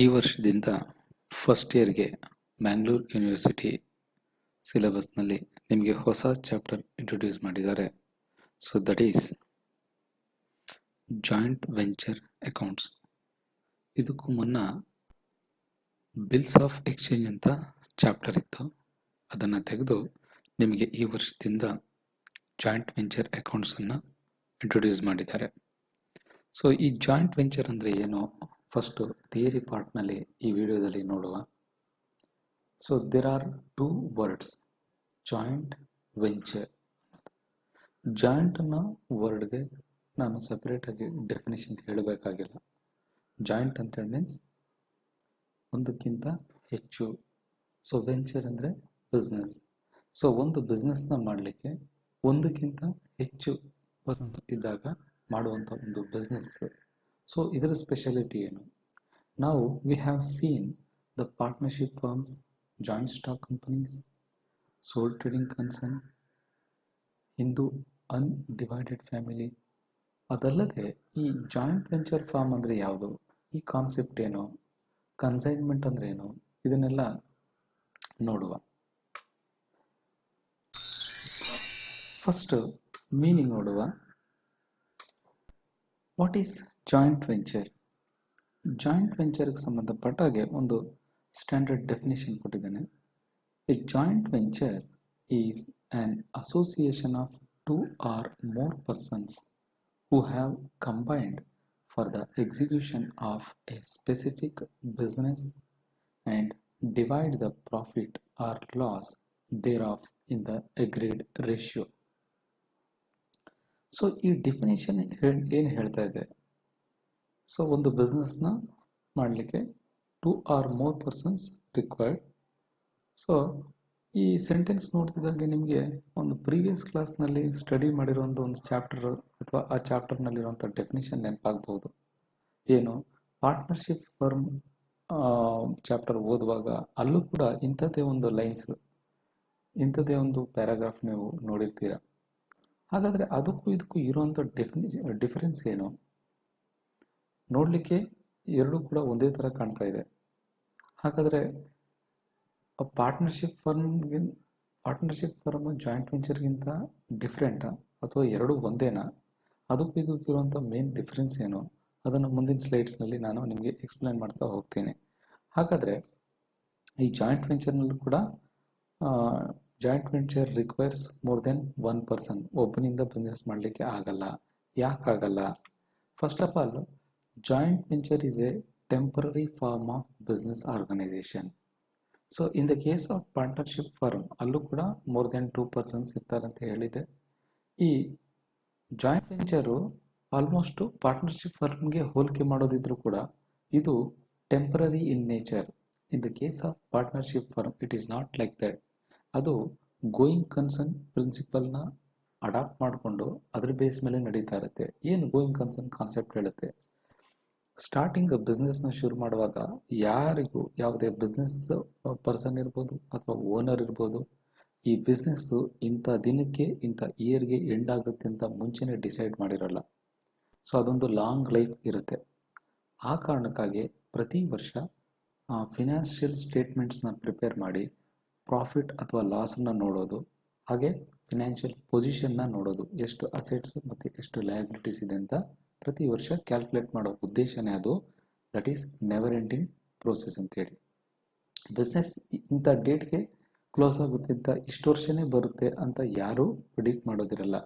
ಈ ವರ್ಷದಿಂದ ಫಸ್ಟ್ ಇಯರ್ಗೆ ಮ್ಯಾಂಗ್ಳೂರ್ ಯೂನಿವರ್ಸಿಟಿ ಸಿಲೆಬಸ್ನಲ್ಲಿ ನಿಮಗೆ ಹೊಸ ಚಾಪ್ಟರ್ ಇಂಟ್ರೊಡ್ಯೂಸ್ ಮಾಡಿದ್ದಾರೆ. So that is joint venture accounts. ಇದಕ್ಕೂ ಮುನ್ನ ಬಿಲ್ಸ್ ಆಫ್ ಎಕ್ಸ್ಚೇಂಜ್ ಅಂತ ಚಾಪ್ಟರ್ ಇತ್ತು. ಅದನ್ನು ತೆಗೆದು ನಿಮಗೆ ಈ ವರ್ಷದಿಂದ ಜಾಯಿಂಟ್ ವೆಂಚರ್ ಅಕೌಂಟ್ಸನ್ನು ಇಂಟ್ರೊಡ್ಯೂಸ್ ಮಾಡಿದ್ದಾರೆ. ಸೊ ಈ ಜಾಯಿಂಟ್ ವೆಂಚರ್ ಅಂದರೆ ಏನು, ಫಸ್ಟು ಥಿಯರಿ ಪಾರ್ಟ್ನಲ್ಲಿ ಈ ವಿಡಿಯೋದಲ್ಲಿ ನೋಡುವ. So there are two words, joint venture. Joint ಅನ್ನೋ ವರ್ಡ್ಗೆ ನಾನು ಸಪ್ರೇಟಾಗಿ ಡೆಫಿನೇಷನ್ ಹೇಳಬೇಕಾಗಿಲ್ಲ. ಜಾಯಿಂಟ್ ಅಂತ ಮೀನ್ಸ್ ಒಂದಕ್ಕಿಂತ ಹೆಚ್ಚು. ಸೊ ವೆಂಚರ್ ಅಂದರೆ ಬಿಸ್ನೆಸ್. ಸೊ ಒಂದು ಬಿಸ್ನೆಸ್ನ ಮಾಡಲಿಕ್ಕೆ ಒಂದಕ್ಕಿಂತ ಹೆಚ್ಚು ಪರ್ಸನ್ಸ್ ಇದ್ದಾಗ ಮಾಡುವಂಥ ಒಂದು ಬಿಸ್ನೆಸ್. ಸೊ ಇದರ ಸ್ಪೆಷಾಲಿಟಿ ಏನು? ನಾವು we have seen the partnership firms, joint stock companies, sole trading concern, Hindu undivided family. ಅದಲ್ಲದೆ ಈ ಜಾಯಿಂಟ್ ವೆಂಚರ್ ಫಾರ್ಮ್ ಅಂದರೆ ಯಾವುದು, ಈ ಕಾನ್ಸೆಪ್ಟ್ ಏನು, ಕನ್ಸೈನ್ಮೆಂಟ್ ಅಂದರೆ ಏನು, ಇದನ್ನೆಲ್ಲ ನೋಡುವ. ಫಸ್ಟ್ ಮೀನಿಂಗ್ ನೋಡುವ. What is joint venture? Joint ವೆಂಚರ್ಗೆ ಸಂಬಂಧಪಟ್ಟ ಹಾಗೆ ಒಂದು ಸ್ಟ್ಯಾಂಡರ್ಡ್ ಡೆಫಿನೇಷನ್ ಕೊಟ್ಟಿದ್ದೇನೆ. A joint venture is an association of two or more persons who have combined for the execution of a specific business and divide the profit or loss thereof in the agreed ratio. So ಈ definition ಏನು ಹೇಳ್ತಾ ಇದೆ? So ಒಂದು ಬಿಸ್ನೆಸ್ನ ಮಾಡಲಿಕ್ಕೆ two or more persons required. So ಈ sentence ನೋಡ್ತಿದ್ದಂಗೆ ನಿಮಗೆ ಒಂದು ಪ್ರೀವಿಯಸ್ ಕ್ಲಾಸ್ನಲ್ಲಿ ಸ್ಟಡಿ ಮಾಡಿರುವಂಥ ಒಂದು ಚಾಪ್ಟರ್ ಅಥವಾ ಆ ಚಾಪ್ಟರ್ನಲ್ಲಿರುವಂಥ ಡೆಫಿನೇಷನ್ ನೆನಪಾಗ್ಬೋದು. ಏನು, ಪಾರ್ಟ್ನರ್ಶಿಪ್ ಫರ್ಮ್ ಚಾಪ್ಟರ್ ಓದುವಾಗ ಅಲ್ಲೂ ಕೂಡ ಇಂಥದ್ದೇ ಒಂದು ಲೈನ್ಸ್, ಇಂಥದ್ದೇ ಒಂದು ಪ್ಯಾರಾಗ್ರಾಫ್ ನೀವು ನೋಡಿರ್ತೀರ. ಹಾಗಾದರೆ ಅದಕ್ಕೂ ಇದಕ್ಕೂ ಇರುವಂಥ ಡಿಫರೆನ್ಸ್ ಏನು? ನೋಡಲಿಕ್ಕೆ ಎರಡೂ ಕೂಡ ಒಂದೇ ಥರ ಕಾಣ್ತಾ ಇದೆ. ಹಾಗಾದರೆ ಪಾರ್ಟ್ನರ್ಶಿಪ್ ಫರ್ಮ್ ಜಾಯಿಂಟ್ ವೆಂಚರ್ಗಿಂತ ಡಿಫ್ರೆಂಟಾ ಅಥವಾ ಎರಡೂ ಒಂದೇನಾ? ಅದಕ್ಕೂ ಇದಕ್ಕೂ ಇರುವಂಥ ಮೇನ್ ಡಿಫ್ರೆನ್ಸ್ ಏನು, ಅದನ್ನು ಮುಂದಿನ ಸ್ಲೈಡ್ಸ್ನಲ್ಲಿ ನಾನು ನಿಮಗೆ ಎಕ್ಸ್ಪ್ಲೈನ್ ಮಾಡ್ತಾ ಹೋಗ್ತೀನಿ. ಹಾಗಾದರೆ ಈ ಜಾಯಿಂಟ್ ವೆಂಚರ್ನಲ್ಲೂ ಕೂಡ joint venture requires more than one person. ಒಬ್ಬನಿಂದ ಬಿಸ್ನೆಸ್ ಮಾಡಲಿಕ್ಕೆ ಆಗಲ್ಲ. ಯಾಕಾಗಲ್ಲ? First of all, joint venture is a temporary form of business organisation. So in the case of partnership firm ಅಲ್ಲೂ ಕೂಡ ಮೋರ್ ದೆನ್ ಟೂ ಪರ್ಸನ್ಸ್ ಇರ್ತಾರೆ ಅಂತ ಹೇಳಿದೆ. ಈ ಜಾಯಿಂಟ್ ವೆಂಚರು ಆಲ್ಮೋಸ್ಟ್ ಪಾರ್ಟ್ನರ್ಶಿಪ್ ಫರ್ಮ್ಗೆ ಹೋಲಿಕೆ ಮಾಡೋದಿದ್ರು ಕೂಡ ಇದು temporary in nature. In the case of partnership firm it is not like that. ಅದು ಗೋಯಿಂಗ್ ಕನ್ಸರ್ನ್ ಪ್ರಿನ್ಸಿಪಲ್ನ ಅಡಾಪ್ಟ್ ಮಾಡಿಕೊಂಡು ಅದ್ರ ಬೇಸ್ ಮೇಲೆ ನಡೀತಾ ಇರುತ್ತೆ. ಏನು ಗೋಯಿಂಗ್ ಕನ್ಸರ್ನ್ ಕಾನ್ಸೆಪ್ಟ್ ಹೇಳುತ್ತೆ? ಸ್ಟಾರ್ಟಿಂಗ್ ಬಿಸ್ನೆಸ್ನ ಶುರು ಮಾಡುವಾಗ ಯಾರಿಗೂ, ಯಾವುದೇ ಬಿಸ್ನೆಸ್ ಪರ್ಸನ್ ಇರ್ಬೋದು ಅಥವಾ ಓನರ್ ಇರ್ಬೋದು, ಈ ಬಿಸ್ನೆಸ್ಸು ಇಂಥ ದಿನಕ್ಕೆ ಇಂಥ ಇಯರ್ಗೆ ಎಂಡ್ ಆಗುತ್ತೆ ಅಂತ ಮುಂಚೆನೇ ಡಿಸೈಡ್ ಮಾಡಿರಲ್ಲ. ಸೊ ಅದೊಂದು ಲಾಂಗ್ ಲೈಫ್ ಇರುತ್ತೆ. ಆ ಕಾರಣಕ್ಕಾಗಿ ಪ್ರತಿ ವರ್ಷ ಫಿನಾನ್ಷಿಯಲ್ ಸ್ಟೇಟ್ಮೆಂಟ್ಸ್ನ ಪ್ರಿಪೇರ್ ಮಾಡಿ ಪ್ರಾಫಿಟ್ ಅಥವಾ ಲಾಸನ್ನು ನೋಡೋದು, ಹಾಗೆ ಫಿನಾನ್ಷಿಯಲ್ ಪೊಸಿಷನ್ನ ನೋಡೋದು, ಎಷ್ಟು ಅಸೆಟ್ಸ್ ಮತ್ತು ಎಷ್ಟು ಲಯಬಿಲಿಟೀಸ್ ಇದೆ ಅಂತ ಪ್ರತಿ ವರ್ಷ ಕ್ಯಾಲ್ಕುಲೇಟ್ ಮಾಡೋ ಉದ್ದೇಶನೇ ಅದು. That is never ending process ಅಂತೇಳಿ. ಬಿಸ್ನೆಸ್ ಇಂಥ ಡೇಟ್ಗೆ ಕ್ಲೋಸ್ ಆಗುತ್ತೆ ಅಂತ ಇಷ್ಟು ವರ್ಷನೇ ಬರುತ್ತೆ ಅಂತ ಯಾರೂ ಪ್ರಿಡಿಕ್ಟ್ ಮಾಡೋದಿರಲ್ಲ.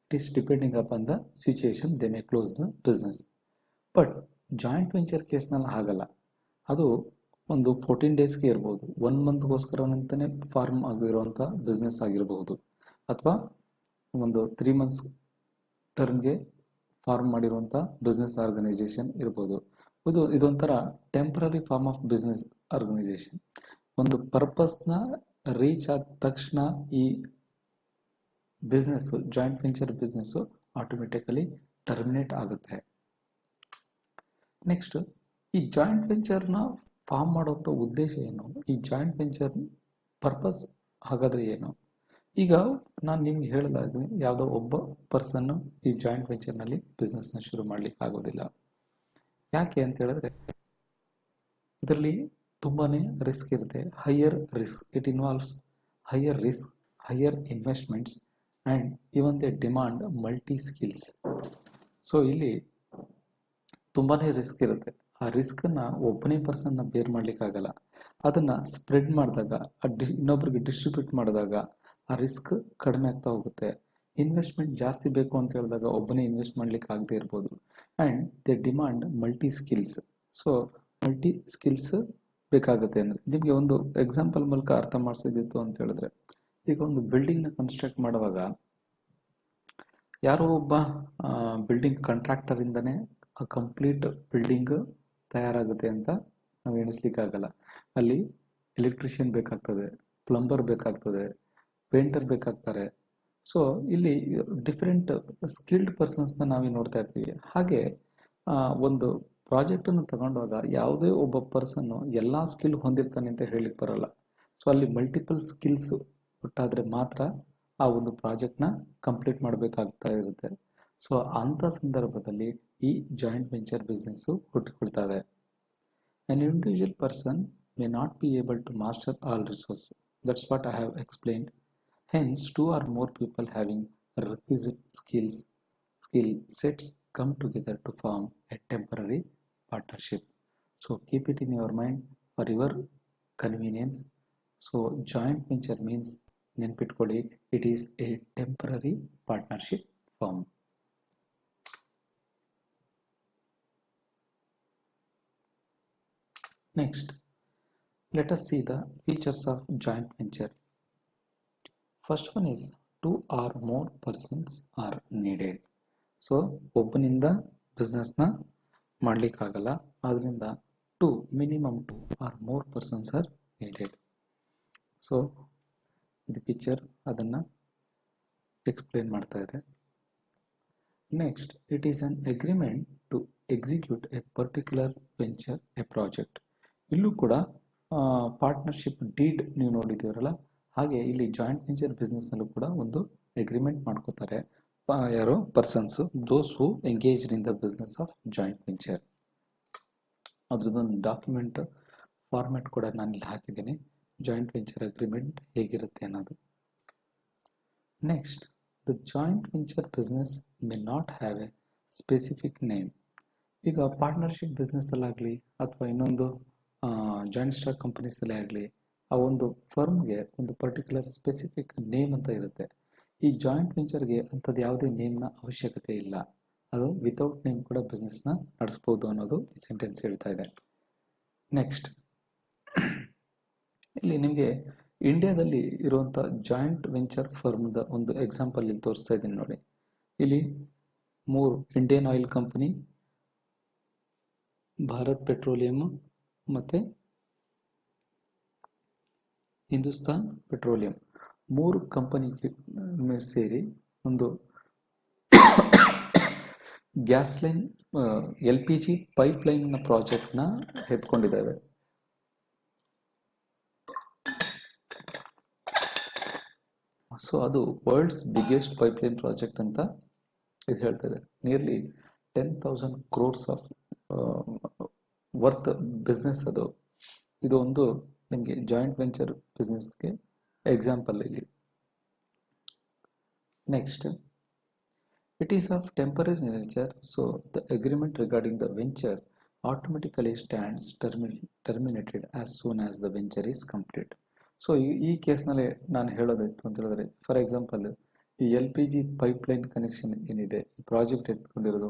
It is depending upon the situation they may close the business. But joint venture ಕೇಸ್ನಲ್ಲಿ ಹಾಗಲ್ಲ. ಅದು ಒಂದು 14 ಡೇಸ್ಗೆ ಇರ್ಬೋದು, 1 ಮಂತ್ಗೋಸ್ಕರವಂತಲೇ ಫಾರ್ಮ್ ಆಗಿರುವಂಥ ಬಿಸ್ನೆಸ್ ಆಗಿರಬಹುದು, ಅಥವಾ ಒಂದು 3 ಮಂತ್ಸ್ ಟರ್ಮ್ಗೆ ಫಾರ್ಮ್ ಮಾಡಿರುವಂಥ ಬಿಸ್ನೆಸ್ ಆರ್ಗನೈಸೇಷನ್ ಇರ್ಬೋದು. ಇದೊಂಥರ temporary form of business organisation. ಒಂದು ಪರ್ಪಸ್ನ ರೀಚ್ ಆದ ತಕ್ಷಣ ಈ business, joint venture business automatically terminate ಆಗುತ್ತೆ. ನೆಕ್ಸ್ಟ್, ಈ ಜಾಯಿಂಟ್ ವೆಂಚರ್ನ ಫಾರ್ಮ್ ಮಾಡೋಂಥ ಉದ್ದೇಶ ಏನು? ಈ ಜಾಯಿಂಟ್ ವೆಂಚರ್ ಪರ್ಪಸ್ ಹಾಗಾದರೆ ಏನು? ಈಗ ನಾನು ನಿಮ್ಗೆ ಹೇಳಿದಾಗ ಯಾವುದೋ ಒಬ್ಬ ಪರ್ಸನ್ನು ಈ ಜಾಯಿಂಟ್ ವೆಂಚರ್ನಲ್ಲಿ ಬಿಸ್ನೆಸ್ನ ಶುರು ಮಾಡಲಿಕ್ಕೆ ಆಗೋದಿಲ್ಲ. ಯಾಕೆ ಅಂತ ಹೇಳಿದ್ರೆ ಇದರಲ್ಲಿ ತುಂಬಾನೇ ರಿಸ್ಕ್ ಇರುತ್ತೆ. Higher risk, it involves higher risk, higher investments and even they demand multi skills. So ಇಲ್ಲಿ ತುಂಬಾನೇ ರಿಸ್ಕ್ ಇರುತ್ತೆ. ಆ ರಿಸ್ಕನ್ನು ಒಬ್ಬನೇ ಪರ್ಸನ್ನ ಬೇರ್ ಮಾಡಲಿಕ್ಕಾಗಲ್ಲ. ಅದನ್ನು ಸ್ಪ್ರೆಡ್ ಮಾಡಿದಾಗ, ಇನ್ನೊಬ್ರಿಗೆ ಡಿಸ್ಟ್ರಿಬ್ಯೂಟ್ ಮಾಡಿದಾಗ ಆ ರಿಸ್ಕ್ ಕಡಿಮೆ ಆಗ್ತಾ ಹೋಗುತ್ತೆ. ಇನ್ವೆಸ್ಟ್ಮೆಂಟ್ ಜಾಸ್ತಿ ಬೇಕು ಅಂತ ಹೇಳಿದಾಗ ಒಬ್ಬನೇ ಇನ್ವೆಸ್ಟ್ ಮಾಡ್ಲಿಕ್ಕೆ ಆಗದೆ ಇರ್ಬೋದು. And they demand multi skills. So multi skills ಬೇಕಾಗುತ್ತೆ. ಅಂದರೆ ನಿಮಗೆ ಒಂದು ಎಕ್ಸಾಂಪಲ್ ಮೂಲಕ ಅರ್ಥ ಮಾಡಿಸಿದಿತ್ತು ಅಂತ ಹೇಳಿದ್ರೆ, ಈಗ ಒಂದು ಬಿಲ್ಡಿಂಗ್ನ ಕನ್ಸ್ಟ್ರಕ್ಟ್ ಮಾಡುವಾಗ ಯಾರೋ ಒಬ್ಬ ಬಿಲ್ಡಿಂಗ್ ಕಾಂಟ್ರಾಕ್ಟರಿಂದನೇ ಆ ಕಂಪ್ಲೀಟ್ ಬಿಲ್ಡಿಂಗ್ ತಯಾರಾಗುತ್ತೆ ಅಂತ ನಾವು ಎಣಿಸ್ಲಿಕ್ಕಾಗಲ್ಲ. ಅಲ್ಲಿ ಎಲೆಕ್ಟ್ರಿಷಿಯನ್ ಬೇಕಾಗ್ತದೆ, ಪ್ಲಂಬರ್ ಬೇಕಾಗ್ತದೆ, ಪೇಂಟರ್ ಬೇಕಾಗ್ತಾರೆ. ಸೊ ಇಲ್ಲಿ ಡಿಫ್ರೆಂಟ್ ಸ್ಕಿಲ್ಡ್ ಪರ್ಸನ್ಸ್ನ ನಾವೇ ನೋಡ್ತಾ ಇರ್ತೀವಿ. ಹಾಗೆ ಒಂದು ಪ್ರಾಜೆಕ್ಟನ್ನು ತಗೊಂಡಾಗ ಯಾವುದೇ ಒಬ್ಬ ಪರ್ಸನ್ನು ಎಲ್ಲ ಸ್ಕಿಲ್ ಹೊಂದಿರ್ತಾನೆ ಅಂತ ಹೇಳಲಿಕ್ಕೆ ಬರಲ್ಲ. ಸೊ ಅಲ್ಲಿ ಮಲ್ಟಿಪಲ್ ಸ್ಕಿಲ್ಸ್ ಒಟ್ಟಾದರೆ ಮಾತ್ರ ಆ ಒಂದು ಪ್ರಾಜೆಕ್ಟ್ನ ಕಂಪ್ಲೀಟ್ ಮಾಡಬೇಕಾಗ್ತಾ ಇರುತ್ತೆ. ಸೊ ಅಂಥ ಸಂದರ್ಭದಲ್ಲಿ ಈ ಜಾಯಿಂಟ್ ವೆಂಚರ್ ಬಿಸ್ನೆಸ್ಸು ಹುಟ್ಟಿಕೊಳ್ತವೆ. An individual person may not be able to master all resources. That's what I have explained. Hence, two or more people having requisite skill sets come together to form a temporary partnership. So keep it in your mind for your convenience. So joint venture means, ನೆನ್ಪಿಟ್ಕೊಳ್ಳಿ, it is a temporary partnership form. Next, let us see the features of joint venture. First one is two or more persons are needed. So ಒಬ್ಬನಿಂದ ಬಿಸ್ನೆಸ್ನ ಮಾಡಲಿಕ್ಕಾಗಲ್ಲ, ಆದ್ದರಿಂದ minimum two or more persons are needed. So ಇದು picture ಅದನ್ನು explain ಮಾಡ್ತಾ ಇದೆ. Next, it is an agreement to execute a particular venture, a project. ಇಲ್ಲೂ ಕೂಡ ಪಾರ್ಟ್ನರ್ಶಿಪ್ ಡೀಡ್ ನೀವು ನೋಡಿದ್ದೀರಲ್ಲ, ಹಾಗೆ ಇಲ್ಲಿ ಜಾಯಿಂಟ್ ವೆಂಚರ್ ಬಿಸ್ನೆಸ್ನಲ್ಲೂ ಕೂಡ ಒಂದು ಅಗ್ರಿಮೆಂಟ್ ಮಾಡ್ಕೋತಾರೆ ಯಾರೋ persons, those who engaged in the business of joint venture. ಅದ್ರದ್ದೊಂದು ಡಾಕ್ಯುಮೆಂಟ್ ಫಾರ್ಮ್ಯಾಟ್ ಕೂಡ ನಾನು ಇಲ್ಲಿ ಹಾಕಿದ್ದೀನಿ, ಜಾಯಿಂಟ್ ವೆಂಚರ್ ಅಗ್ರಿಮೆಂಟ್ ಹೇಗಿರುತ್ತೆ ಅನ್ನೋದು. Next, the joint venture business may not have a specific name. ಈಗ ಪಾರ್ಟ್ನರ್ಶಿಪ್ ಬಿಸ್ನೆಸ್ಸಲ್ಲಾಗಲಿ ಅಥವಾ ಇನ್ನೊಂದು ಜಾಯಿಂಟ್ ಸ್ಟಾಕ್ ಕಂಪನೀಸಲ್ಲೇ ಆಗಲಿ, ಆ ಒಂದು ಫರ್ಮ್ಗೆ ಒಂದು ಪರ್ಟಿಕ್ಯುಲರ್ ಸ್ಪೆಸಿಫಿಕ್ ನೇಮ್ ಅಂತ ಇರುತ್ತೆ. ಈ ಜಾಯಿಂಟ್ ವೆಂಚರ್ಗೆ ಅಂಥದ್ದು ಯಾವುದೇ ನೇಮ್ನ ಅವಶ್ಯಕತೆ ಇಲ್ಲ. ಅದು ವಿತೌಟ್ ನೇಮ್ ಕೂಡ ಬಿಸ್ನೆಸ್ನ ನಡೆಸ್ಬೋದು ಅನ್ನೋದು ಈ ಸೆಂಟೆನ್ಸ್ ಹೇಳ್ತಾ ಇದೆ. ನೆಕ್ಸ್ಟ್, ಇಲ್ಲಿ ನಿಮಗೆ ಇಂಡಿಯಾದಲ್ಲಿ ಇರುವಂಥ ಜಾಯಿಂಟ್ ವೆಂಚರ್ ಫರ್ಮ್ದ ಒಂದು ಎಕ್ಸಾಂಪಲ್ ಇಲ್ಲಿ ತೋರಿಸ್ತಾ ಇದ್ದೀನಿ ನೋಡಿ. ಇಲ್ಲಿ 3 Indian oil company, Bharat petroleum ಮತ್ತು ಹಿಂದೂಸ್ತಾನ್ ಪೆಟ್ರೋಲಿಯಂ 3 ಕಂಪನಿ ಸೇರಿ ಒಂದು ಗ್ಯಾಸ್ ಲೈನ್, LPG ಪೈಪ್ಲೈನ್ನ ಪ್ರಾಜೆಕ್ಟ್ನ ಎತ್ಕೊಂಡಿದ್ದಾವೆ. ಸೊ ಅದು ವರ್ಲ್ಡ್ಸ್ ಬಿಗ್ಗೆಸ್ಟ್ ಪೈಪ್ಲೈನ್ ಪ್ರಾಜೆಕ್ಟ್ ಅಂತ ಇದು ಹೇಳ್ತಾರೆ. Nearly 10,000 crores of worth business ಅದು. ಇದು ಒಂದು ನಿಮಗೆ ಜಾಯಿಂಟ್ ವೆಂಚರ್ ಬಿಸ್ನೆಸ್ಗೆ ಎಕ್ಸಾಂಪಲ್ ಇಲ್ಲಿ. Next, it is of temporary nature, so the agreement regarding the venture automatically stands terminated as soon as the venture is complete. So ಈ ಕೇಸ್ನಲ್ಲಿ ನಾನು ಹೇಳೋದಿತ್ತು ಅಂತ ಹೇಳಿದ್ರೆ, ಫಾರ್ ಎಕ್ಸಾಂಪಲ್ ಈ LPG ಪೈಪ್ಲೈನ್ ಕನೆಕ್ಷನ್ ಏನಿದೆ, ಈ project ಎತ್ಕೊಂಡಿರೋದು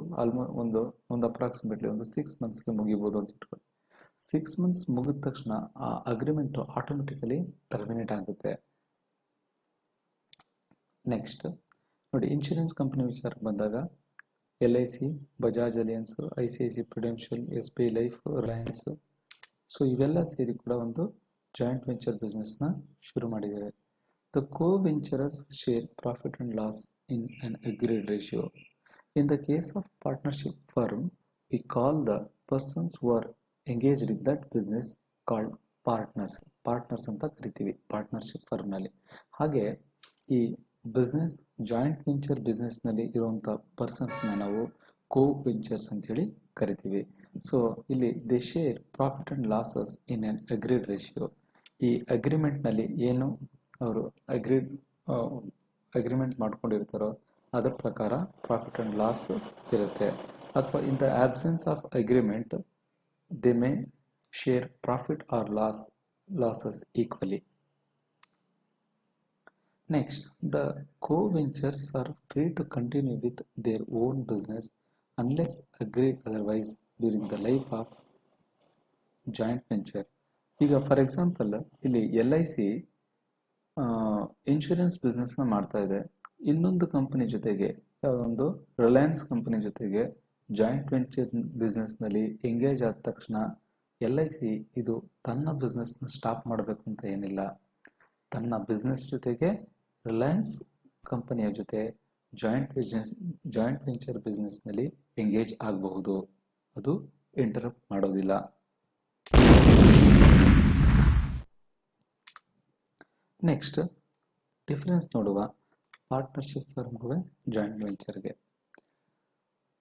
ಒಂದು ಅಪ್ರಾಕ್ಸಿಮೇಟ್ಲಿ ಒಂದು 6 monthsಗೆ ಮುಗಿಬೋದು ಅಂತ ಇಟ್ಕೊಳ್ಳಿ. 6 months ಮುಗಿದ ತಕ್ಷಣ ಆ ಅಗ್ರಿಮೆಂಟು ಆಟೋಮೆಟಿಕಲಿ ಟರ್ಮಿನೇಟ್ ಆಗುತ್ತೆ. ನೆಕ್ಸ್ಟ್ ನೋಡಿ, ಇನ್ಶೂರೆನ್ಸ್ ಕಂಪನಿ ವಿಚಾರಕ್ಕೆ ಬಂದಾಗ LIC, Bajaj alliance, ICICI Prudential, SBI life, Reliance, so ಇವೆಲ್ಲ ಸೇರಿ ಕೂಡ ಒಂದು ಜಾಯಿಂಟ್ ವೆಂಚರ್ ಬಿಸ್ನೆಸ್ನ ಶುರು ಮಾಡಿದ್ದಾರೆ. The co-venturers share profit and loss in an agreed ratio. In the case of partnership firm, we call the persons who are engaged in that business called partners ಅಂತ ಕರಿತೀವಿ partnership ಫರ್ಮ್ನಲ್ಲಿ. ಹಾಗೆ ಈ business joint venture ಬಿಸ್ನೆಸ್ನಲ್ಲಿ ಇರುವಂಥ ಪರ್ಸನ್ಸ್ನ ನಾವು ಕೋ ventures ಅಂತೇಳಿ ಕರಿತೀವಿ. So ಇಲ್ಲಿ they share profit and losses in an agreed ratio. ಈ ಅಗ್ರಿಮೆಂಟ್ನಲ್ಲಿ ಏನು ಅವರು ಅಗ್ರಿಮೆಂಟ್ ಮಾಡ್ಕೊಂಡಿರ್ತಾರೋ ಅದರ ಪ್ರಕಾರ ಪ್ರಾಫಿಟ್ ಅಂಡ್ ಲಾಸ್ ಇರುತ್ತೆ. ಅಥವಾ in the absence of agreement they may share profit or losses equally. Next, the co-ventures are free to continue with their own business unless agreed otherwise during the life of joint venture. ಈಗ for example ಇಲ್ಲಿ LIC insurance ಬಿಸ್ನೆಸ್ನ ಮಾಡ್ತಾ ಇದೆ. ಇನ್ನೊಂದು company ಜೊತೆಗೆ, ಯಾವುದೊಂದು Reliance company ಜೊತೆಗೆ joint venture ಬಿಸ್ನೆಸ್ನಲ್ಲಿ engage ಆದ ತಕ್ಷಣ LIC ಇದು ತನ್ನ ಬಿಸ್ನೆಸ್ನ ಸ್ಟಾಪ್ ಮಾಡಬೇಕು ಅಂತ ಏನಿಲ್ಲ. ತನ್ನ ಬಿಸ್ನೆಸ್ ಜೊತೆಗೆ ರಿಲಯನ್ಸ್ ಕಂಪನಿಯ ಜೊತೆ ಜಾಯಿಂಟ್ ವೆಂಚರ್ ಬಿಸ್ನೆಸ್ನಲ್ಲಿ ಎಂಗೇಜ್ ಆಗಬಹುದು. ಅದು ಇಂಟರಪ್ಟ್ ಮಾಡೋದಿಲ್ಲ. ನೆಕ್ಸ್ಟ್ ಡಿಫರೆನ್ಸ್ ನೋಡುವ ಪಾರ್ಟ್ನರ್ಶಿಪ್ ಫರ್ಮ್ಗೆ ಜಾಯಿಂಟ್ ವೆಂಚರ್ಗೆ.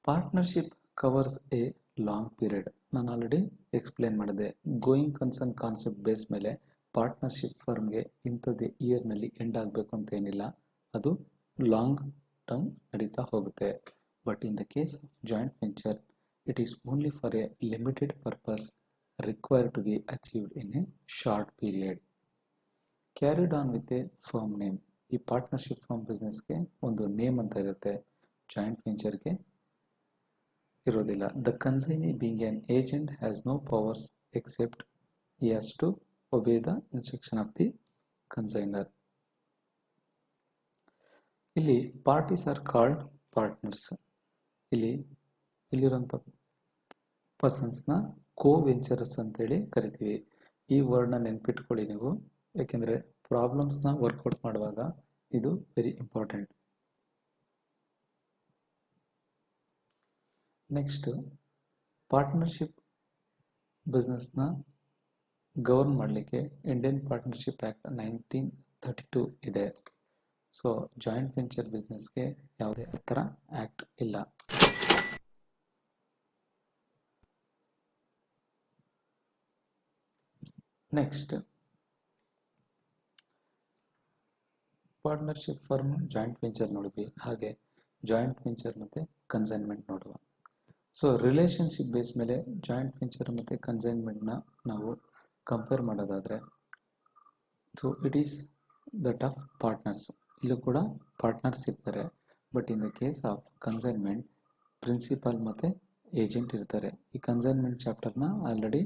Partnership covers a long period. ನಾನು ಆಲ್ರೆಡಿ ಎಕ್ಸ್ಪ್ಲೇನ್ ಮಾಡಿದೆ. ಗೋಯಿಂಗ್ ಕನ್ಸರ್ನ್ ಕಾನ್ಸೆಪ್ಟ್ ಬೇಸ್ ಮೇಲೆ ಪಾರ್ಟ್ನರ್ಶಿಪ್ ಫರ್ಮ್ಗೆ ಇಂಥದ್ದು ಇಯರ್ನಲ್ಲಿ ಎಂಡ್ ಆಗಬೇಕು ಅಂತ ಏನಿಲ್ಲ, ಅದು ಲಾಂಗ್ ಟರ್ಮ್ ನಡೀತಾ ಹೋಗುತ್ತೆ. But in the case of joint venture it is only for a limited purpose required to be achieved in a short period. Carried on with a firm name. ಈ partnership firm ಬಿಸ್ನೆಸ್ಗೆ ಒಂದು name ಅಂತ ಇರುತ್ತೆ, joint ವೆಂಚರ್ಗೆ ಇರೋದಿಲ್ಲ. The consignee being an agent has no powers except he has to obey the instruction of the consignor. ಇಲ್ಲಿ parties are called partners. ಇಲ್ಲಿರುವಂಥ ಪರ್ಸನ್ಸ್ನ ಕೋ ವೆಂಚರರ್ಸ್ ಅಂತೇಳಿ ಕರಿತೀವಿ. ಈ ವರ್ಡ್ನ ನೆನ್ಪಿಟ್ಕೊಳ್ಳಿ ನೀವು, ಯಾಕೆಂದರೆ ಪ್ರಾಬ್ಲಮ್ಸ್ನ ವರ್ಕೌಟ್ ಮಾಡುವಾಗ ಇದು ವೆರಿ ಇಂಪಾರ್ಟೆಂಟ್. ನೆಕ್ಸ್ಟ್, ಪಾರ್ಟ್ನರ್ಶಿಪ್ ಬಿಸ್ನೆಸ್ನ ಗವರ್ನ್ ಮಾಡಲಿಕ್ಕೆ ಇಂಡಿಯನ್ ಪಾರ್ಟ್ನರ್ಶಿಪ್ ಆ್ಯಕ್ಟ್ 1932 ಇದೆ. ಸೊ ಜಾಯಿಂಟ್ ವೆಂಚರ್ ಬಿಸ್ನೆಸ್ಗೆ ಯಾವುದೇ ಥರ ಆ್ಯಕ್ಟ್ ಇಲ್ಲ. Next, partnership firm joint venture ನೋಡಿದ್ವಿ, ಹಾಗೆ ಜಾಯಿಂಟ್ ವೆಂಚರ್ ಮತ್ತು ಕನ್ಸೈನ್ಮೆಂಟ್ ನೋಡುವ. ಸೊ ರಿಲೇಷನ್ಶಿಪ್ ಬೇಸ್ ಮೇಲೆ ಜಾಯಿಂಟ್ ವೆಂಚರ್ ಮತ್ತು ಕನ್ಸೈನ್ಮೆಂಟ್ನ ನಾವು ಕಂಪೇರ್ ಮಾಡೋದಾದರೆ, so it is that of partners. ಇಲ್ಲೂ ಕೂಡ ಪಾರ್ಟ್ನರ್ಸ್ ಇರ್ತಾರೆ. But in the case of consignment principal ಮತ್ತು ಏಜೆಂಟ್ ಇರ್ತಾರೆ. ಈ ಕನ್ಸೈನ್ಮೆಂಟ್ ಚಾಪ್ಟರ್ನ ಆಲ್ರೆಡಿ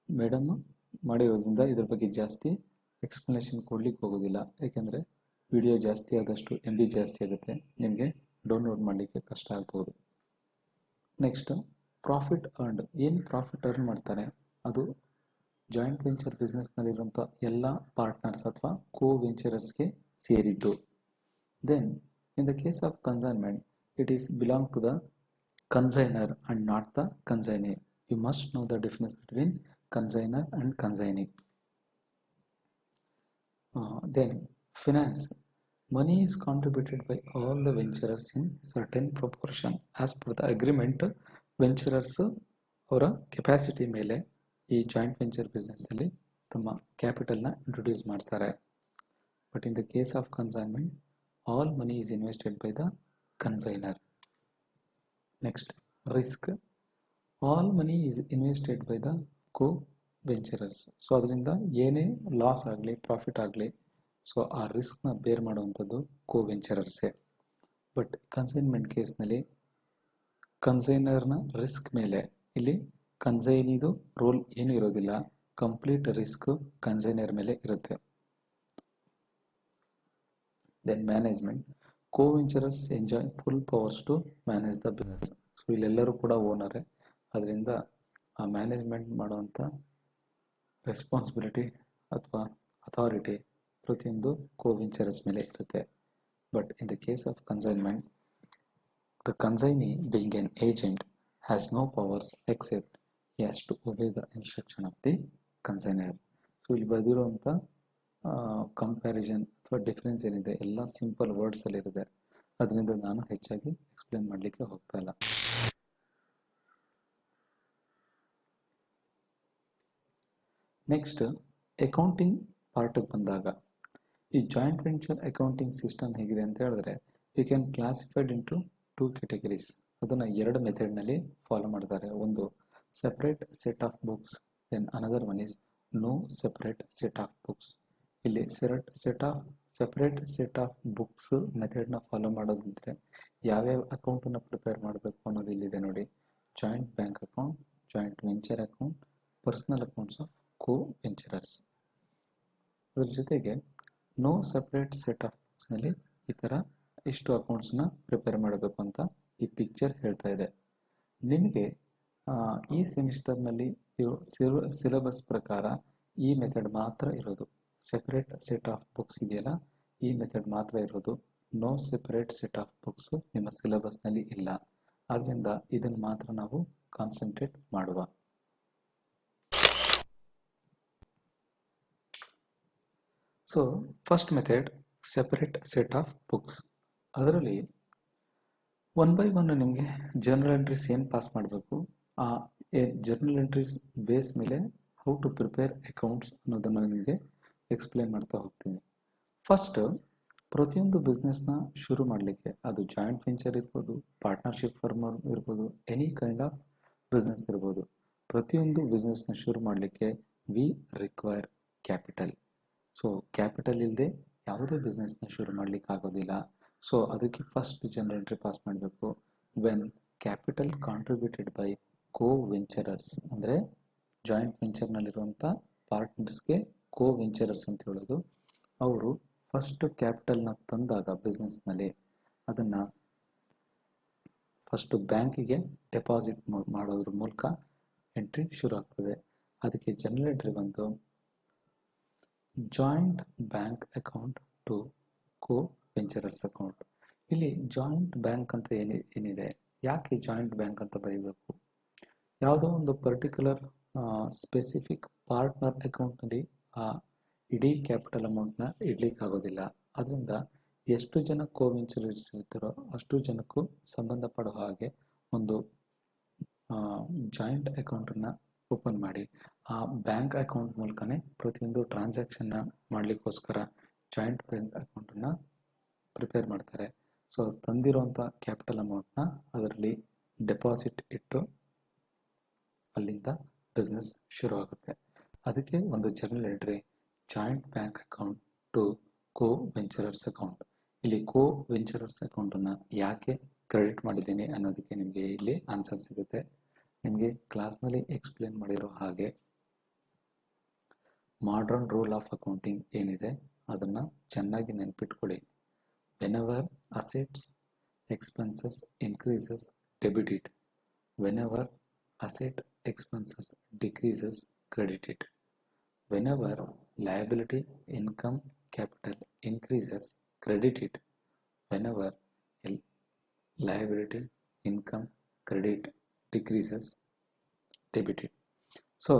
ಮೇಡಮ್ ಮಾಡಿರೋದ್ರಿಂದ ಇದ್ರ ಬಗ್ಗೆ ಜಾಸ್ತಿ ಎಕ್ಸ್ಪ್ಲನೇಷನ್ ಕೊಡ್ಲಿಕ್ಕೆ ಹೋಗೋದಿಲ್ಲ, ಏಕೆಂದರೆ ವಿಡಿಯೋ ಜಾಸ್ತಿ ಆದಷ್ಟು MB ಜಾಸ್ತಿ ಆಗುತ್ತೆ, ನಿಮಗೆ ಡೌನ್ಲೋಡ್ ಮಾಡಲಿಕ್ಕೆ ಕಷ್ಟ ಆಗ್ಬೋದು. Next, profit earned. ಏನು ಪ್ರಾಫಿಟ್ ಅರ್ನ್ ಮಾಡ್ತಾರೆ ಅದು ಜಾಯಿಂಟ್ ವೆಂಚರ್ ಬಿಸ್ನೆಸ್ನಲ್ಲಿರುವಂಥ ಎಲ್ಲ ಪಾರ್ಟ್ನರ್ಸ್ ಅಥವಾ ಕೋ ವೆಂಚರರ್ಸ್ಗೆ ಸೇರಿದ್ದು. Then in the case of consignment it is belong to the consignor and not the consignee. You must know the difference between consignor and consignee. Then finance. Money is contributed by all the venturers in certain proportion as per the agreement. Venturers ಅವರ capacity ಮೇಲೆ ಈ joint venture ಬಿಸ್ನೆಸ್ಸಲ್ಲಿ ತಮ್ಮ ಕ್ಯಾಪಿಟಲ್ನ introduce ಮಾಡ್ತಾರೆ. But in the case of consignment all money is invested by the consignor. Next, risk. All money is invested by the co venturers. So ಅದರಿಂದ ಏನೇ loss ಆಗಲಿ ಪ್ರಾಫಿಟ್ ಆಗಲಿ, ಸೊ ಆ ರಿಸ್ಕ್ನ ಬೇರ್ ಮಾಡುವಂಥದ್ದು ಕೋ ವೆಂಚರರ್ಸೇ. ಬಟ್ ಕನ್ಸೈನ್ಮೆಂಟ್ ಕೇಸ್ನಲ್ಲಿ ಕನ್ಸೈನರ್ನ ರಿಸ್ಕ್ ಮೇಲೆ ಇಲ್ಲಿ ಕನ್ಸೈನಿದು ರೋಲ್ ಏನೂ ಇರೋದಿಲ್ಲ, ಕಂಪ್ಲೀಟ್ ರಿಸ್ಕ್ ಕನ್ಸೈನರ್ ಮೇಲೆ ಇರುತ್ತೆ. Then management. Co venturers enjoy full powers to manage the business. So ಇಲ್ಲೆಲ್ಲರೂ ಕೂಡ ಓನರೇ, ಅದರಿಂದ ಆ ಮ್ಯಾನೇಜ್ಮೆಂಟ್ ಮಾಡುವಂಥ ರೆಸ್ಪಾನ್ಸಿಬಿಲಿಟಿ ಅಥವಾ ಅಥಾರಿಟಿ ಪ್ರತಿಯೊಂದು ಕೋ ವೆಂಚರರ್ಸ್ ಮೇಲೆ ಇರುತ್ತೆ. But in the case of consignment, the consignee being an agent has no powers except he has to obey the instruction of the consignor. So ಇಲ್ಲಿ ಬರೆದಿರುವಂಥ ಕಂಪ್ಯಾರಿಸನ್ ಅಥವಾ ಡಿಫ್ರೆನ್ಸ್ ಏನಿದೆ ಎಲ್ಲ ಸಿಂಪಲ್ ವರ್ಡ್ಸಲ್ಲಿರುತ್ತೆ, ಅದರಿಂದ ನಾನು ಹೆಚ್ಚಾಗಿ ಎಕ್ಸ್ಪ್ಲೇನ್ ಮಾಡಲಿಕ್ಕೆ ಹೋಗ್ತಾ ಇಲ್ಲ. ನೆಕ್ಸ್ಟ್ ಅಕೌಂಟಿಂಗ್ ಪಾರ್ಟಿಗೆ ಬಂದಾಗ ಈ ಜಾಯಿಂಟ್ ವೆಂಚರ್ ಅಕೌಂಟಿಂಗ್ ಸಿಸ್ಟಮ್ ಹೇಗಿದೆ ಅಂತ ಹೇಳಿದ್ರೆ you can classified into 2 categories. ಅದನ್ನು 2 ಮೆಥಡ್ನಲ್ಲಿ ಫಾಲೋ ಮಾಡ್ತಾರೆ. ಒಂದು separate set of books, then another one is no separate set of books. ಇಲ್ಲಿ ಸೆಪರೇಟ್ ಸೆಟ್ ಆಫ್ ಬುಕ್ಸ್ ಮೆಥಡ್ನ ಫಾಲೋ ಮಾಡೋದಿದ್ರೆ ಯಾವ್ಯಾವ ಅಕೌಂಟನ್ನು ಪ್ರಿಪೇರ್ ಮಾಡಬೇಕು ಅನ್ನೋದು ಇಲ್ಲಿದೆ ನೋಡಿ. Joint bank account, joint venture account, personal accounts of co venturers. ಅದ್ರ ಜೊತೆಗೆ ನೋ ಸೆಪರೇಟ್ ಸೆಟ್ ಆಫ್ ಬುಕ್ಸ್ನಲ್ಲಿ ಈ ಥರ ಇಷ್ಟು ಅಕೌಂಟ್ಸ್ನ ಪ್ರಿಪೇರ್ ಮಾಡಬೇಕು ಅಂತ ಈ ಪಿಕ್ಚರ್ ಹೇಳ್ತಾ ಇದೆ. ನಿಮಗೆ ಈ ಸೆಮಿಸ್ಟರ್ನಲ್ಲಿ ಸಿಲೆಬಸ್ ಪ್ರಕಾರ ಈ ಮೆಥಡ್ ಮಾತ್ರ ಇರೋದು. ಸೆಪರೇಟ್ ಸೆಟ್ ಆಫ್ ಬುಕ್ಸ್ ಇದೆಯಲ್ಲ, ಈ ಮೆಥಡ್ ಮಾತ್ರ ಇರೋದು. No separate set of books ನಿಮ್ಮ ಸಿಲೆಬಸ್ನಲ್ಲಿ ಇಲ್ಲ. ಆದ್ದರಿಂದ ಇದನ್ನು ಮಾತ್ರ ನಾವು ಕಾನ್ಸಂಟ್ರೇಟ್ ಮಾಡುವ. So first method separate set of books. ಅದರಲ್ಲಿ 1 by 1 ನಿಮಗೆ ಜರ್ನಲ್ ಎಂಟ್ರೀಸ್ ಏನು ಪಾಸ್ ಮಾಡಬೇಕು, ಆ ಜರ್ನಲ್ ಎಂಟ್ರೀಸ್ ಬೇಸ್ ಮೇಲೆ ಹೌ ಟು ಪ್ರಿಪೇರ್ ಅಕೌಂಟ್ಸ್ ಅನ್ನೋದನ್ನು ನಿಮಗೆ ಎಕ್ಸ್ಪ್ಲೇನ್ ಮಾಡ್ತಾ ಹೋಗ್ತೀನಿ. ಫಸ್ಟ್, ಪ್ರತಿಯೊಂದು ಬಿಸ್ನೆಸ್ನ ಶುರು ಮಾಡಲಿಕ್ಕೆ ಅದು ಜಾಯಿಂಟ್ ವೆಂಚರ್ ಇರ್ಬೋದು, ಪಾರ್ಟ್ನರ್ಶಿಪ್ ಫರ್ಮ್ ಇರ್ಬೋದು, ಎನಿ ಕೈಂಡ್ ಆಫ್ ಬಿಸ್ನೆಸ್ ಇರ್ಬೋದು, ಪ್ರತಿಯೊಂದು ಬಿಸ್ನೆಸ್ನ ಶುರು ಮಾಡಲಿಕ್ಕೆ we require capital. So capital ಇಲ್ಲದೆ ಯಾವುದೇ ಬಿಸ್ನೆಸ್ನ ಶುರು ಮಾಡಲಿಕ್ಕೆ ಆಗೋದಿಲ್ಲ. ಸೊ ಅದಕ್ಕೆ ಫಸ್ಟ್ ಜನರಲ್ ಎಂಟ್ರಿ ಪಾಸ್ ಮಾಡಬೇಕು. When capital contributed by co venturers, ಅಂದರೆ ಜಾಯಿಂಟ್ ವೆಂಚರ್ನಲ್ಲಿರುವಂಥ ಪಾರ್ಟ್ನರ್ಸ್ಗೆ ಕೋ ವೆಂಚರರ್ಸ್ ಅಂತ ಹೇಳೋದು. ಅವರು ಫಸ್ಟ್ ಕ್ಯಾಪಿಟಲ್ನ ತಂದಾಗ ಬಿಸ್ನೆಸ್ನಲ್ಲಿ ಅದನ್ನು ಫಸ್ಟ್ ಬ್ಯಾಂಕಿಗೆ ಡೆಪಾಸಿಟ್ ಮಾಡೋದ್ರ ಮೂಲಕ ಎಂಟ್ರಿ ಶುರು ಆಗ್ತದೆ. ಅದಕ್ಕೆ ಜನರಲ್ ಎಂಟ್ರಿ ಬಂದು joint bank account to co venturers account. ಇಲ್ಲಿ ಜಾಯಿಂಟ್ ಬ್ಯಾಂಕ್ ಅಂತ ಏನಿದೆ, ಯಾಕೆ ಜಾಯಿಂಟ್ ಬ್ಯಾಂಕ್ ಅಂತ ಬರೀಬೇಕು? ಯಾವುದೋ ಒಂದು ಪರ್ಟಿಕ್ಯುಲರ್ ಸ್ಪೆಸಿಫಿಕ್ ಪಾರ್ಟ್ನರ್ ಅಕೌಂಟ್ನಲ್ಲಿ ಆ ಇಡೀ ಕ್ಯಾಪಿಟಲ್ ಅಮೌಂಟ್ನ ಇಡ್ಲಿಕ್ಕೆ ಆಗೋದಿಲ್ಲ. ಅದರಿಂದ ಎಷ್ಟು ಜನ ಕೋ ವೆಂಚರರ್ಸ್ ಇರ್ತಾರೋ ಅಷ್ಟು ಜನಕ್ಕೂ ಸಂಬಂಧಪಡೋ ಹಾಗೆ ಒಂದು ಜಾಯಿಂಟ್ ಅಕೌಂಟನ್ನು ಓಪನ್ ಮಾಡಿ ಆ ಬ್ಯಾಂಕ್ ಅಕೌಂಟ್ ಮೂಲಕನೇ ಪ್ರತಿಯೊಂದು ಟ್ರಾನ್ಸಾಕ್ಷನ್ನ ಮಾಡಲಿಕ್ಕೋಸ್ಕರ ಜಾಯಿಂಟ್ ಬ್ಯಾಂಕ್ ಅಕೌಂಟನ್ನು ಪ್ರಿಪೇರ್ ಮಾಡ್ತಾರೆ. ಸೊ ತಂದಿರೋಂಥ ಕ್ಯಾಪಿಟಲ್ ಅಮೌಂಟ್ನ ಅದರಲ್ಲಿ ಡೆಪಾಸಿಟ್ ಇಟ್ಟು ಅಲ್ಲಿಂದ ಬಿಸ್ನೆಸ್ ಶುರು ಆಗುತ್ತೆ. ಅದಕ್ಕೆ ಒಂದು journal entry joint bank account to co venturers account. ಇಲ್ಲಿ ಕೋ ವೆಂಚರರ್ಸ್ ಅಕೌಂಟನ್ನು ಯಾಕೆ ಕ್ರೆಡಿಟ್ ಮಾಡಿದ್ದೀನಿ ಅನ್ನೋದಕ್ಕೆ ನಿಮಗೆ ಇಲ್ಲಿ ಆನ್ಸರ್ ಸಿಗುತ್ತೆ. ನಿಮಗೆ ಕ್ಲಾಸ್ನಲ್ಲಿ ಎಕ್ಸ್ಪ್ಲೇನ್ ಮಾಡಿರೋ ಹಾಗೆ ಮಾಡರ್ನ್ ರೂಲ್ ಆಫ್ ಅಕೌಂಟಿಂಗ್ ಏನಿದೆ ಅದನ್ನು ಚೆನ್ನಾಗಿ ನೆನಪಿಟ್ಕೊಳ್ಳಿ. Whenever assets expenses increases debit it, whenever asset expenses decreases credit it, whenever liability income capital increases credit it, whenever liability income credit decreases debit it. So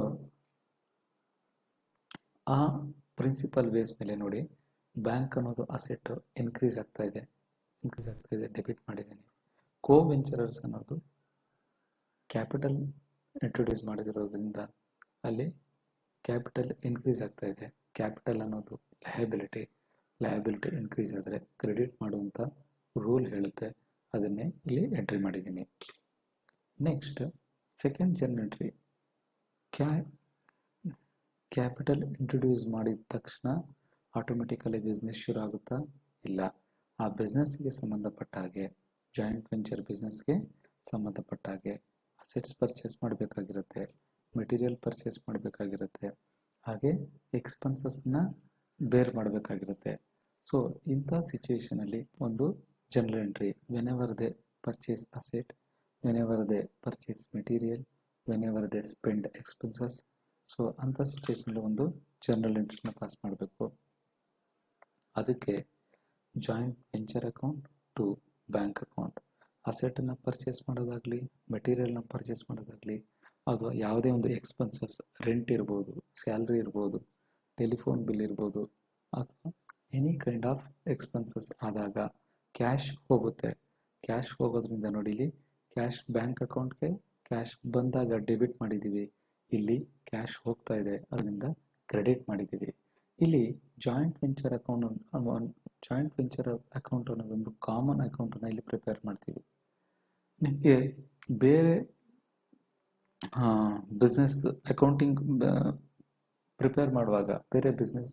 ಆ principal base ಮೇಲೆ ನೋಡಿ, bank ಅನ್ನೋದು asset increase ಆಗ್ತಾ ಇದೆ, debit ಮಾಡಿದ್ದೀನಿ. ಕೋ ವೆಂಚರರ್ಸ್ ಅನ್ನೋದು capital introduce ಮಾಡಿದಿರೋದ್ರಿಂದ ಅಲ್ಲಿ capital increase ಆಗ್ತಾ ಇದೆ. ಕ್ಯಾಪಿಟಲ್ ಅನ್ನೋದು ಲಯಬಿಲಿಟಿ ಇನ್ಕ್ರೀಸ್ ಆದರೆ ಕ್ರೆಡಿಟ್ ಮಾಡುವಂಥ ರೂಲ್ ಹೇಳುತ್ತೆ. ಅದನ್ನೇ ಇಲ್ಲಿ ಎಂಟ್ರಿ ಮಾಡಿದ್ದೀನಿ. Next second journal entry, capital introduce ಮಾಡಿದ ತಕ್ಷಣ ಆಟೋಮೆಟಿಕಲಿ ಬಿಸ್ನೆಸ್ ಶುರು ಆಗುತ್ತಾ? ಇಲ್ಲ. ಆ ಬಿಸ್ನೆಸ್ಗೆ ಸಂಬಂಧಪಟ್ಟ ಹಾಗೆ, ಜಾಯಿಂಟ್ ವೆಂಚರ್ ಬಿಸ್ನೆಸ್ಗೆ ಸಂಬಂಧಪಟ್ಟ ಹಾಗೆ ಅಸೆಟ್ಸ್ ಪರ್ಚೇಸ್ ಮಾಡಬೇಕಾಗಿರುತ್ತೆ, ಮೆಟೀರಿಯಲ್ ಪರ್ಚೇಸ್ ಮಾಡಬೇಕಾಗಿರುತ್ತೆ, ಹಾಗೆ ಎಕ್ಸ್ಪೆನ್ಸಸ್ನ ಬೇರ್ ಮಾಡಬೇಕಾಗಿರುತ್ತೆ. ಸೊ ಇಂಥ ಸಿಚುವೇಷನಲ್ಲಿ ಒಂದು general entry, whenever they purchase asset, whenever they purchase material, whenever they spend expenses. So ಅಂಥ ಸಿಚುವೇಷನಲ್ಲಿ ಒಂದು ಜನರಲ್ ಎಂಟ್ರಿನ ಪಾಸ್ ಮಾಡಬೇಕು. ಅದಕ್ಕೆ joint venture account to bank account. ಅಸೆಟನ್ನು ಪರ್ಚೇಸ್ ಮಾಡೋದಾಗಲಿ, ಮೆಟೀರಿಯಲ್ನ ಪರ್ಚೇಸ್ ಮಾಡೋದಾಗಲಿ, ಅದು ಯಾವುದೇ ಒಂದು ಎಕ್ಸ್ಪೆನ್ಸಸ್, ರೆಂಟ್ ಇರ್ಬೋದು, ಸ್ಯಾಲ್ರಿ ಇರ್ಬೋದು, ಟೆಲಿಫೋನ್ ಬಿಲ್ ಇರ್ಬೋದು, ಅಥವಾ ಎನಿ ಕೈಂಡ್ ಆಫ್ ಎಕ್ಸ್ಪೆನ್ಸಸ್ ಆದಾಗ ಕ್ಯಾಶ್ ಹೋಗುತ್ತೆ. ಕ್ಯಾಶ್ ಹೋಗೋದ್ರಿಂದ ನೋಡಿ, ಇಲ್ಲಿ ಕ್ಯಾಶ್ ಬ್ಯಾಂಕ್ ಅಕೌಂಟ್ಗೆ ಕ್ಯಾಶ್ ಬಂದಾಗ ಡೆಬಿಟ್ ಮಾಡಿದ್ದೀವಿ, ಇಲ್ಲಿ ಕ್ಯಾಶ್ ಹೋಗ್ತಾ ಇದೆ, ಅದರಿಂದ ಕ್ರೆಡಿಟ್ ಮಾಡಿದ್ದೀವಿ. ಇಲ್ಲಿ ಜಾಯಿಂಟ್ ವೆಂಚರ್ ಅಕೌಂಟ್ ಅನ್ನೋದೊಂದು ಕಾಮನ್ ಅಕೌಂಟನ್ನು ಇಲ್ಲಿ ಪ್ರಿಪೇರ್ ಮಾಡ್ತೀವಿ. ನಿಮಗೆ ಬೇರೆ ಬಿಸ್ನೆಸ್ ಅಕೌಂಟಿಂಗ್ ಪ್ರಿಪೇರ್ ಮಾಡುವಾಗ, ಬೇರೆ ಬಿಸ್ನೆಸ್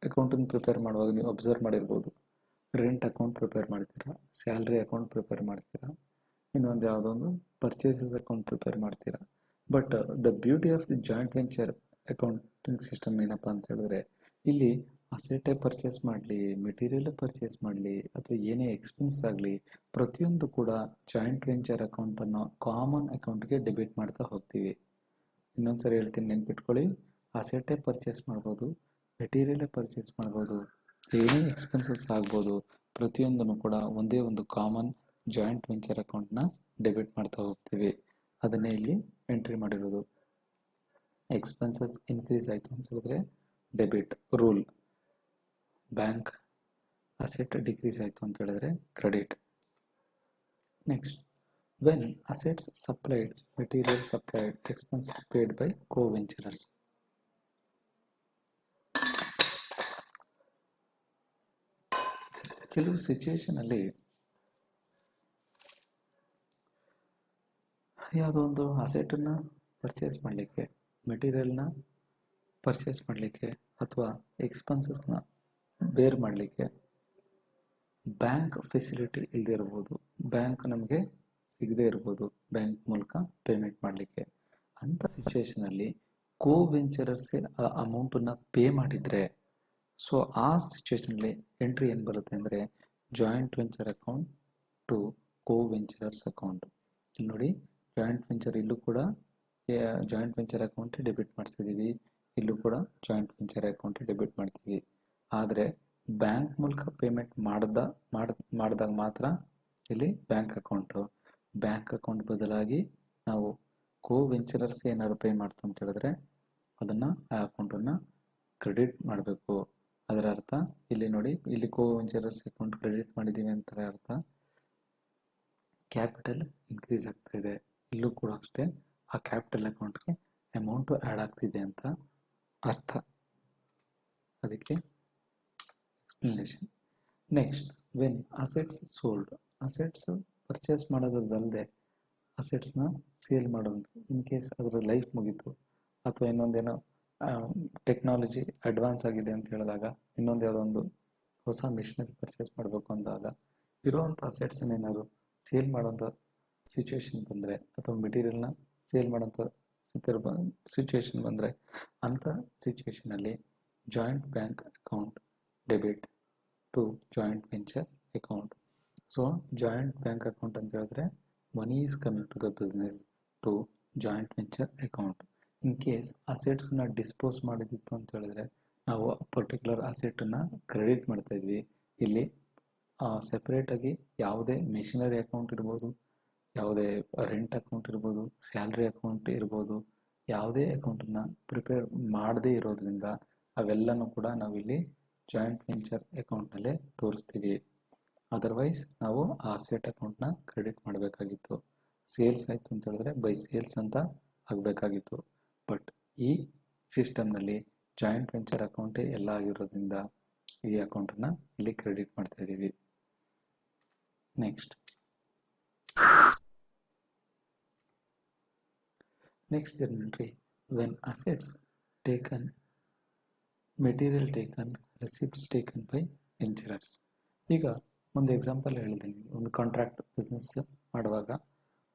ಅಕೌಂಟಿಂಗ್ ಪ್ರಿಪೇರ್ ಮಾಡುವಾಗ ನೀವು ಅಬ್ಸರ್ವ್ ಮಾಡಿರ್ಬೋದು, ರೆಂಟ್ ಅಕೌಂಟ್ ಪ್ರಿಪೇರ್ ಮಾಡ್ತೀರಾ, ಸ್ಯಾಲ್ರಿ ಅಕೌಂಟ್ ಪ್ರಿಪೇರ್ ಮಾಡ್ತೀರಾ, ಇನ್ನೊಂದು ಯಾವುದೋ ಒಂದು ಪರ್ಚೇಸಸ್ ಅಕೌಂಟ್ ಪ್ರಿಪೇರ್ ಮಾಡ್ತೀರಾ. But the beauty of the joint venture accounting system ಏನಪ್ಪ ಅಂತ ಹೇಳಿದ್ರೆ, ಇಲ್ಲಿ ಅಸೆಟೇ ಪರ್ಚೇಸ್ ಮಾಡಲಿ, ಮೆಟೀರಿಯಲ್ ಪರ್ಚೇಸ್ ಮಾಡಲಿ, ಅಥವಾ ಏನೇ ಎಕ್ಸ್ಪೆನ್ಸ್ ಆಗಲಿ, ಪ್ರತಿಯೊಂದು ಕೂಡ ಜಾಯಿಂಟ್ ವೆಂಚರ್ ಅಕೌಂಟನ್ನು ಕಾಮನ್ ಅಕೌಂಟ್ಗೆ ಡೆಬಿಟ್ ಮಾಡ್ತಾ ಹೋಗ್ತೀವಿ. ಇನ್ನೊಂದ್ಸರಿ ಹೇಳ್ತೀನಿ, ನೆನ್ಪಿಟ್ಕೊಳ್ಳಿ, ಅಸೆಟೇ ಪರ್ಚೇಸ್ ಮಾಡ್ಬೋದು, ಮೆಟೀರಿಯಲೇ ಪರ್ಚೇಸ್ ಮಾಡ್ಬೋದು, ಏನೇ ಎಕ್ಸ್ಪೆನ್ಸಸ್ ಆಗ್ಬೋದು, ಪ್ರತಿಯೊಂದನ್ನು ಕೂಡ ಒಂದೇ ಒಂದು ಕಾಮನ್ ಜಾಯಿಂಟ್ ವೆಂಚರ್ ಅಕೌಂಟ್ನ ಡೆಬಿಟ್ ಮಾಡ್ತಾ ಹೋಗ್ತೀವಿ. ಅದನ್ನೇ ಇಲ್ಲಿ ಎಂಟ್ರಿ ಮಾಡಿರೋದು. ಎಕ್ಸ್ಪೆನ್ಸಸ್ ಇನ್ಕ್ರೀಸ್ ಆಯಿತು ಅಂತ ಹೇಳಿದ್ರೆ debit rule, bank asset decrease ಆಯಿತು ಅಂತ ಹೇಳಿದ್ರೆ credit. Next, when assets supplied, material supplied, expenses paid by co venturers. ಕೆಲವು ಸಿಚುವೇಶನಲ್ಲಿ ಯಾವುದೋ ಒಂದು ಅಸೆಟನ್ನು ಪರ್ಚೇಸ್ ಮಾಡಲಿಕ್ಕೆ, ಮೆಟೀರಿಯಲ್ನ ಪರ್ಚೇಸ್ ಮಾಡಲಿಕ್ಕೆ, ಅಥವಾ ಎಕ್ಸ್ಪೆನ್ಸಸ್ನ ಬೇರ್ ಮಾಡಲಿಕ್ಕೆ ಬ್ಯಾಂಕ್ ಫೆಸಿಲಿಟಿ ಇಲ್ಲದೆ ಇರ್ಬೋದು, ಬ್ಯಾಂಕ್ ನಮಗೆ ಸಿಗದೇ ಇರ್ಬೋದು, ಬ್ಯಾಂಕ್ ಮೂಲಕ ಪೇಮೆಂಟ್ ಮಾಡಲಿಕ್ಕೆ. ಅಂಥ ಸಿಚುವೇಶನಲ್ಲಿ ಕೋ-ವೆಂಚರರ್ಸೇ ಆ ಅಮೌಂಟನ್ನು ಪೇ ಮಾಡಿದರೆ, ಸೊ ಆ ಸಿಚುವೇಶನಲ್ಲಿ ಎಂಟ್ರಿ ಏನು ಬರುತ್ತೆ ಅಂದರೆ joint venture account to co venturers account. ಇಲ್ಲಿ ನೋಡಿ, ಜಾಯಿಂಟ್ ವೆಂಚರ್, ಇಲ್ಲೂ ಕೂಡ ಜಾಯಿಂಟ್ ವೆಂಚರ್ ಅಕೌಂಟ್ ಡೆಬಿಟ್ ಮಾಡ್ತಿದ್ದೀವಿ, ಇಲ್ಲೂ ಕೂಡ ಜಾಯಿಂಟ್ ವೆಂಚರ್ ಅಕೌಂಟ್ ಡೆಬಿಟ್ ಮಾಡ್ತೀವಿ. ಆದರೆ ಬ್ಯಾಂಕ್ ಮೂಲಕ ಪೇಮೆಂಟ್ ಮಾಡಿದಾಗ ಮಾತ್ರ ಇಲ್ಲಿ ಬ್ಯಾಂಕ್ ಅಕೌಂಟ್ ಬದಲಾಗಿ ನಾವು ಕೋ-ವೆಂಚರರ್ಸ್ ಏನಾದ್ರು ಪೇ ಮಾಡ್ತು ಅಂತ ಹೇಳಿದ್ರೆ ಅದನ್ನು, ಆ ಅಕೌಂಟನ್ನು ಕ್ರೆಡಿಟ್ ಮಾಡಬೇಕು. ಅದರ ಅರ್ಥ ಇಲ್ಲಿ ನೋಡಿ, ಇಲ್ಲಿ ಕೋ-ವೆಂಚರರ್ಸ್ ಅಕೌಂಟ್ ಕ್ರೆಡಿಟ್ ಮಾಡಿದ್ದೀವಿ ಅಂತ ಅರ್ಥ ಕ್ಯಾಪಿಟಲ್ ಇನ್ಕ್ರೀಸ್ ಆಗ್ತಾ ಇದೆ. ಇಲ್ಲೂ ಕೂಡ ಅಷ್ಟೇ, ಆ ಕ್ಯಾಪಿಟಲ್ ಅಕೌಂಟ್ಗೆ ಅಮೌಂಟು ಆ್ಯಡ್ ಆಗ್ತಿದೆ ಅಂತ ಅರ್ಥ. ಅದಕ್ಕೆ explanation. Next, when assets sold, assets purchase ಮಾಡೋದಲ್ಲದೆ ಅಸೆಟ್ಸ್ನ ಸೇಲ್ ಮಾಡೋದು. ಇನ್ ಕೇಸ್ ಅದರ ಲೈಫ್ ಮುಗೀತು, ಅಥವಾ ಇನ್ನೊಂದೇನೋ ಟೆಕ್ನಾಲಜಿ ಅಡ್ವಾನ್ಸ್ ಆಗಿದೆ ಅಂತ ಹೇಳಿದಾಗ, ಇನ್ನೊಂದು ಯಾವುದೋ ಒಂದು ಹೊಸ ಮಿಷನರಿ ಪರ್ಚೇಸ್ ಮಾಡಬೇಕು ಅಂದಾಗ ಇರೋವಂಥ ಅಸೆಟ್ಸನ್ನ ಏನಾದ್ರು ಸೇಲ್ ಮಾಡೋಂಥ ಸಿಚುವೇಶನ್ ಬಂದರೆ, ಅಥವಾ ಮೆಟೀರಿಯಲ್ನ ಸೇಲ್ ಮಾಡೋಂಥ ಸಿಚುವೇಶನ್ ಬಂದರೆ, ಅಂಥ ಸಿಚುವೇಶನಲ್ಲಿ joint bank account debit to joint venture account. So joint bank account ಅಂತ ಹೇಳಿದ್ರೆ money is coming to the business to joint venture account. In case ಅಸೆಟ್ಸನ್ನ ಡಿಸ್ಪೋಸ್ ಮಾಡಿದಿತ್ತು ಅಂತ ಹೇಳಿದ್ರೆ ನಾವು ಪರ್ಟಿಕ್ಯುಲರ್ ಅಸೆಟನ್ನು ಕ್ರೆಡಿಟ್ ಮಾಡ್ತಾ ಇದ್ವಿ. ಇಲ್ಲಿ ಸೆಪ್ರೇಟಾಗಿ ಯಾವುದೇ ಮೆಷಿನರಿ ಅಕೌಂಟ್ ಇರ್ಬೋದು, ಯಾವುದೇ ರೆಂಟ್ ಅಕೌಂಟ್ ಇರ್ಬೋದು, ಸ್ಯಾಲ್ರಿ ಅಕೌಂಟ್ ಇರ್ಬೋದು, ಯಾವುದೇ ಅಕೌಂಟನ್ನು ಪ್ರಿಪೇರ್ ಮಾಡದೇ ಇರೋದ್ರಿಂದ ಅವೆಲ್ಲನೂ ಕೂಡ ನಾವಿಲ್ಲಿ ಜಾಯಿಂಟ್ ವೆಂಚರ್ ಅಕೌಂಟ್ನಲ್ಲೇ ತೋರಿಸ್ತೀವಿ. ಅದರ್ವೈಸ್ ನಾವು ಆ ಅಸೆಟ್ ಅಕೌಂಟ್ನ ಕ್ರೆಡಿಟ್ ಮಾಡಬೇಕಾಗಿತ್ತು. ಸೇಲ್ಸ್ ಆಯಿತು ಅಂತ ಹೇಳಿದ್ರೆ ಬೈ ಸೇಲ್ಸ್ ಅಂತ ಆಗಬೇಕಾಗಿತ್ತು. ಬಟ್ ಈ ಸಿಸ್ಟಮ್ನಲ್ಲಿ ಜಾಯಿಂಟ್ ವೆಂಚರ್ ಅಕೌಂಟೇ ಎಲ್ಲ ಆಗಿರೋದ್ರಿಂದ ಈ ಅಕೌಂಟನ್ನು ಇಲ್ಲಿ ಕ್ರೆಡಿಟ್ ಮಾಡ್ತಾ ಇದ್ದೀವಿ. Next entry, when assets taken, material taken, receipts taken by ವೆಂಚರರ್ಸ್. ಈಗ ಒಂದು ಎಕ್ಸಾಂಪಲ್ ಹೇಳಿದ್ದೀನಿ, ಒಂದು ಕಾಂಟ್ರಾಕ್ಟ್ ಬಿಸ್ನೆಸ್ ಮಾಡುವಾಗ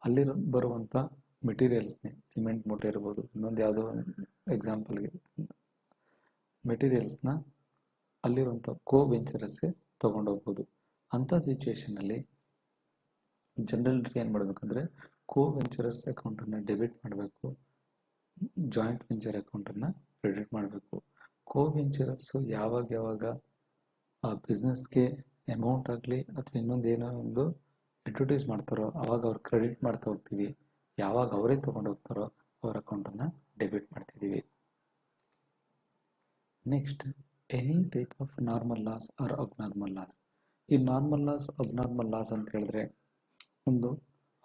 ಅಲ್ಲಿ ಬರುವಂಥ ಮೆಟೀರಿಯಲ್ಸ್ನೇ, ಸಿಮೆಂಟ್ ಮೂಟೆ ಇರ್ಬೋದು, ಇನ್ನೊಂದು ಯಾವುದೋ ಎಕ್ಸಾಂಪಲ್ಗೆ ಮೆಟೀರಿಯಲ್ಸ್ನ ಅಲ್ಲಿರುವಂಥ ಕೋ-ವೆಂಚರರ್ಸೇ ತೊಗೊಂಡೋಗ್ಬೋದು. ಅಂಥ ಸಿಚುವೇಶನಲ್ಲಿ ಜನರಲ್ ಏನು ಮಾಡಬೇಕಂದ್ರೆ ಕೋ-ವೆಂಚರರ್ಸ್ ಅಕೌಂಟನ್ನು ಡೆಬಿಟ್ ಮಾಡಬೇಕು, ಜಾಯಿಂಟ್ ವೆಂಚರ್ ಅಕೌಂಟನ್ನು ಕ್ರೆಡಿಟ್ ಮಾಡಬೇಕು. ಕೋ-ವೆಂಚರರ್ಸು ಯಾವಾಗ ಆ ಬಿಸ್ನೆಸ್ಗೆ ಅಮೌಂಟ್ ಆಗಲಿ ಅಥವಾ ಇನ್ನೊಂದು ಏನೋ ಒಂದು ಇಂಟ್ರೊಡ್ಯೂಸ್ ಮಾಡ್ತಾರೋ ಆವಾಗ ಅವ್ರು ಕ್ರೆಡಿಟ್ ಮಾಡ್ತಾ ಹೋಗ್ತೀವಿ. ಯಾವಾಗ ಅವರೇ ತೊಗೊಂಡು ಹೋಗ್ತಾರೋ ಅವ್ರ ಅಕೌಂಟನ್ನು ಡೆಬಿಟ್ ಮಾಡ್ತಿದ್ದೀವಿ. Next, any type of normal loss or abnormal loss. ಈ ನಾರ್ಮಲ್ ಲಾಸ್, ಅಬ್ನಾರ್ಮಲ್ ಲಾಸ್ ಅಂತ ಹೇಳಿದ್ರೆ ಒಂದು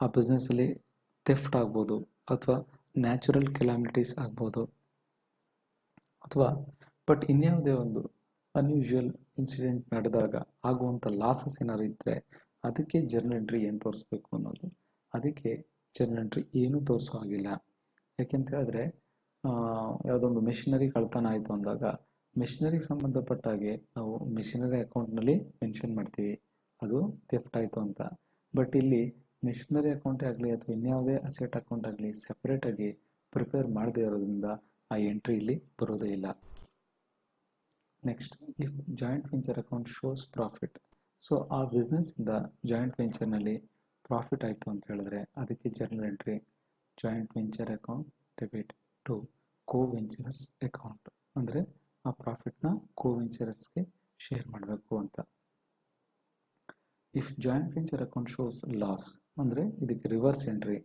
ಆ ಬಿಸ್ನೆಸ್ಸಲ್ಲಿ ಥೆಫ್ಟ್ ಆಗ್ಬೋದು, ಅಥವಾ ನ್ಯಾಚುರಲ್ ಕೆಲಾಮಿಟೀಸ್ ಆಗ್ಬೋದು, ಅಥವಾ ಬಟ್ ಇನ್ಯಾವುದೇ ಒಂದು ಅನ್ಯೂಶುವಲ್ ಇನ್ಸಿಡೆಂಟ್ ನಡೆದಾಗ ಆಗುವಂಥ ಲಾಸಸ್ ಏನಾದ್ರು ಇದ್ದರೆ ಅದಕ್ಕೆ ಜರ್ನಲ್ ಎಂಟ್ರಿ ಏನು ತೋರಿಸ್ಬೇಕು ಅನ್ನೋದು. ಅದಕ್ಕೆ ಜರ್ನಲ್ ಎಂಟ್ರಿ ಏನೂ ತೋರಿಸೋ ಹಾಗಿಲ್ಲ. ಯಾಕೆಂತ ಹೇಳಿದ್ರೆ ಯಾವುದೊಂದು ಮೆಷಿನರಿ ಕಳ್ತನ ಆಯಿತು ಅಂದಾಗ ಮೆಷಿನರಿಗೆ ಸಂಬಂಧಪಟ್ಟ ಹಾಗೆ ನಾವು ಮೆಷಿನರಿ ಅಕೌಂಟ್ನಲ್ಲಿ ಮೆನ್ಷನ್ ಮಾಡ್ತೀವಿ ಅದು ಥೆಫ್ಟ್ ಆಯಿತು ಅಂತ. ಬಟ್ ಇಲ್ಲಿ ಮೆಷಿನರಿ ಅಕೌಂಟೇ ಆಗಲಿ ಅಥವಾ ಇನ್ಯಾವುದೇ ಅಸೆಟ್ ಅಕೌಂಟ್ ಆಗಲಿ ಸೆಪ್ರೇಟಾಗಿ ಪ್ರಿಪೇರ್ ಮಾಡದೇ ಇರೋದ್ರಿಂದ ಆ ಎಂಟ್ರಿ ಇಲ್ಲಿ ಬರೋದೇ ಇಲ್ಲ. Next, if joint venture account shows profit, so ಆ ಬಿಸ್ನೆಸ್ಸಿಂದ ಜಾಯಿಂಟ್ ವೆಂಚರ್ನಲ್ಲಿ ಪ್ರಾಫಿಟ್ ಆಯಿತು ಅಂತ ಹೇಳಿದ್ರೆ ಅದಕ್ಕೆ journal entry joint venture account debit to co venturers account, ಅಂದರೆ ಆ ಪ್ರಾಫಿಟ್ನ ಕೋ ವೆಂಚರರ್ಸ್ಗೆ ಶೇರ್ ಮಾಡಬೇಕು ಅಂತ. If joint venture account shows loss ಅಂದರೆ ಇದಕ್ಕೆ reverse entry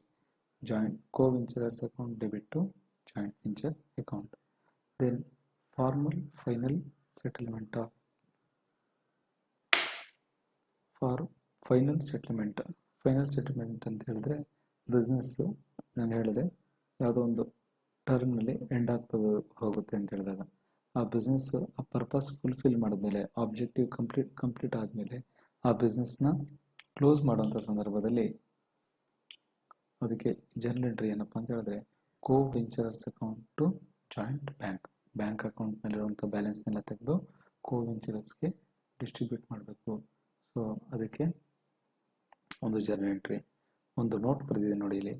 joint co venturers account debit to joint venture account. Then final settlement ಅಂತ ಹೇಳಿದ್ರೆ ಬಿಸ್ನೆಸ್ಸು ನಾನು ಹೇಳಿದೆ ಯಾವುದೋ ಒಂದು ಟರ್ಮ್ನಲ್ಲಿ ಎಂಡ್ ಆಗ್ತದೆ ಹೋಗುತ್ತೆ ಅಂತ ಹೇಳಿದಾಗ ಆ ಬಿಸ್ನೆಸ್ ಆ ಪರ್ಪಸ್ ಫುಲ್ಫಿಲ್ ಮಾಡಿದ್ಮೇಲೆ ಆಬ್ಜೆಕ್ಟಿವ್ ಕಂಪ್ಲೀಟ್ ಆದಮೇಲೆ ಆ ಬಿಸ್ನೆಸ್ನ ಕ್ಲೋಸ್ ಮಾಡೋಂಥ ಸಂದರ್ಭದಲ್ಲಿ ಅದಕ್ಕೆ ಜರ್ನಲ್ ಎಂಟ್ರಿ ಏನಪ್ಪ ಅಂತ ಹೇಳಿದ್ರೆ co venturers account to joint bank ಅಕೌಂಟ್ನಲ್ಲಿರುವಂಥ ಬ್ಯಾಲೆನ್ಸ್ನೆಲ್ಲ ತೆಗೆದು ಕೋ ವೆಂಚರರ್ಸ್ಗೆ ಡಿಸ್ಟ್ರಿಬ್ಯೂಟ್ ಮಾಡಬೇಕು. ಸೊ ಅದಕ್ಕೆ ಒಂದು ಜರ್ನಲ್ ಎಂಟ್ರಿ. ಒಂದು ನೋಟ್ ಬರೆದಿದೆ ನೋಡಿ ಇಲ್ಲಿ,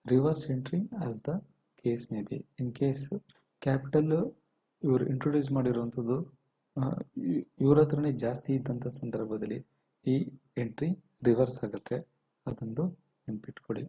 reverse entry as the case may be. In case capital ಇವರು ಇಂಟ್ರೊಡ್ಯೂಸ್ ಮಾಡಿರುವಂಥದ್ದು ಇವ್ರ ಹತ್ರನೇ ಜಾಸ್ತಿ ಇದ್ದಂಥ ಸಂದರ್ಭದಲ್ಲಿ ಈ ಎಂಟ್ರಿ ರಿವರ್ಸ್ ಆಗುತ್ತೆ, ಅದೊಂದು ನೆನ್ಪಿಟ್ಕೊಡಿ.